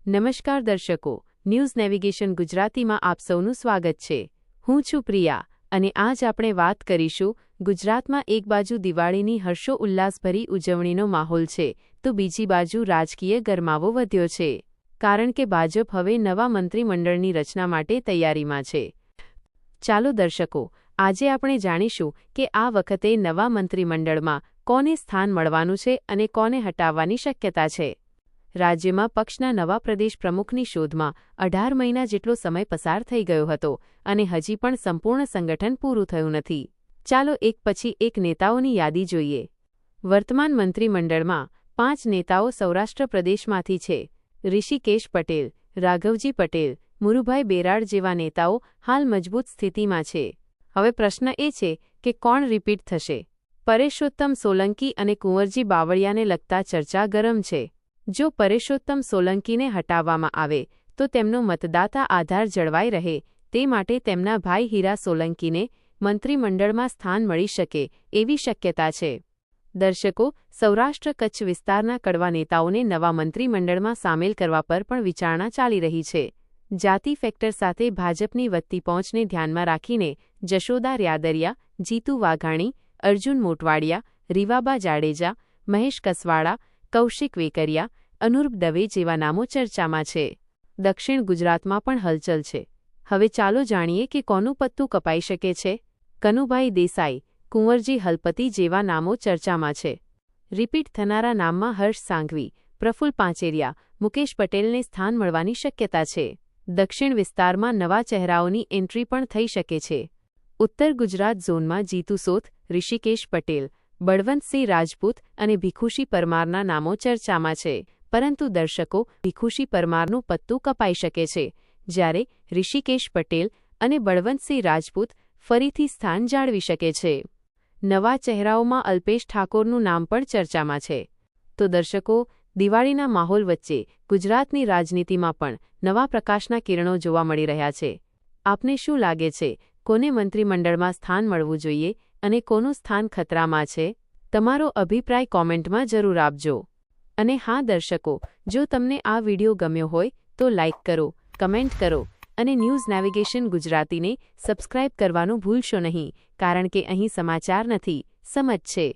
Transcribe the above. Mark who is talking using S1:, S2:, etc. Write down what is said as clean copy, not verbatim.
S1: નમસ્કાર દર્શકો, news navigation ગુજરાતીમાં આપ સૌનું સ્વાગત છે। હું છું પ્રિયા અને આજ આપણે વાત કરીશું ગુજરાતમાં એક બાજુ દિવાળીની હર્ષોલ્લાસભરી ઉજવણીનો માહોલ છે તો બીજી બાજુ રાજકીય ગરમાવો વધ્યો છે કારણ કે ભાજપ હવે નવા મંત્રીમંડળની રચના માટે તૈયારીમાં છે। ચાલો દર્શકો, આજે આપણે જાણીશું કે આ વખતે નવા મંત્રીમંડળમાં કોને સ્થાન મળવાનું છે અને કોને હટાવવાની શક્યતા છે। રાજ્યમાં પક્ષના નવા પ્રદેશ પ્રમુખની શોધમાં 18 મહિના જેટલો સમય પસાર થઈ ગયો હતો અને હજી પણ સંપૂર્ણ સંગઠન પૂરું થયું નથી। ચાલો એક પછી એક નેતાઓની યાદી જોઈએ। વર્તમાન મંત્રીમંડળમાં 5 નેતાઓ સૌરાષ્ટ્ર પ્રદેશમાંથી છે। ઋષિકેશ પટેલ, રાઘવજી પટેલ, મુરુભાઈ બેરાડ જેવા નેતાઓ હાલ મજબૂત સ્થિતિમાં છે। હવે પ્રશ્ન એ છે કે કોણ રિપીટ થશે। પરેશોત્તમ સોલંકી અને કુંવરજી બાવળિયાને લગતા ચર્ચા ગરમ છે। જો પરેશોત્તમ સોલંકીને હટાવવામાં આવે તો તેમનો મતદાતા આધાર જળવાઈ રહે તે માટે તેમના ભાઈ હીરા સોલંકીને મંત્રીમંડળમાં સ્થાન મળી શકે એવી શક્યતા છે। દર્શકો, સૌરાષ્ટ્ર કચ્છ વિસ્તારના કડવા નેતાઓને નવા મંત્રીમંડળમાં સામેલ કરવા પર પણ વિચારણા ચાલી રહી છે। જાતિ ફેક્ટર સાથે ભાજપની વધતી પહોંચને ધ્યાનમાં રાખીને જશોદા રાદરિયા, જીતુ વાઘાણી, અર્જુન મોટવાડિયા, રીવાબા જાડેજા, મહેશ કસવાડા, કૌશિક વેકરિયા, અનુર્પ દવે જેવા નામો ચર્ચામાં છે। દક્ષિણ ગુજરાતમાં પણ હલચલ છે। હવે ચાલો જાણીએ કે કોનું પત્તું કપાઈ શકે છે। કનુભાઈ દેસાઈ, કુંવરજી હલપતિ જેવા નામો ચર્ચામાં છે। રિપીટ થનારા નામમાં હર્ષ સાંઘવી, પ્રફુલ્લ પાંચેરિયા, મુકેશ પટેલને સ્થાન મળવાની શક્યતા છે। દક્ષિણ વિસ્તારમાં નવા ચહેરાઓની એન્ટ્રી પણ થઈ શકે છે। ઉત્તર ગુજરાત ઝોનમાં જીતુ સોથ, ઋષિકેશ પટેલ, બળવંતસિંહ રાજપૂત અને ભીખુશી પરમારના નામો ચર્ચામાં છે। પરંતુ દર્શકો, ભીખુશી પરમારનું પત્તું કપાઈ શકે છે જ્યારે ઋષિકેશ પટેલ અને બળવંતસિંહ રાજપૂત ફરીથી સ્થાન જાળવી શકે છે। નવા ચહેરાઓમાં અલ્પેશ ઠાકોરનું નામ પણ ચર્ચામાં છે। તો દર્શકો, દિવાળીના માહોલ વચ્ચે ગુજરાતની રાજનીતિમાં પણ નવા પ્રકાશના કિરણો જોવા મળી રહ્યા છે। આપને શું લાગે છે, કોને મંત્રીમંડળમાં સ્થાન મળવું જોઈએ અને કોનું સ્થાન ખતરામાં છે? તમારો અભિપ્રાય કોમેન્ટમાં જરૂર આપજો। અને હા દર્શકો, જો તમને આ વિડિયો ગમ્યો હોય તો લાઇક કરો, કમેન્ટ કરો અને ન્યૂઝ નેવિગેશન ગુજરાતીને સબસ્ક્રાઇબ કરવાનું ભૂલશો નહીં કારણ કે અહીં સમાચાર નથી, સમજ છે।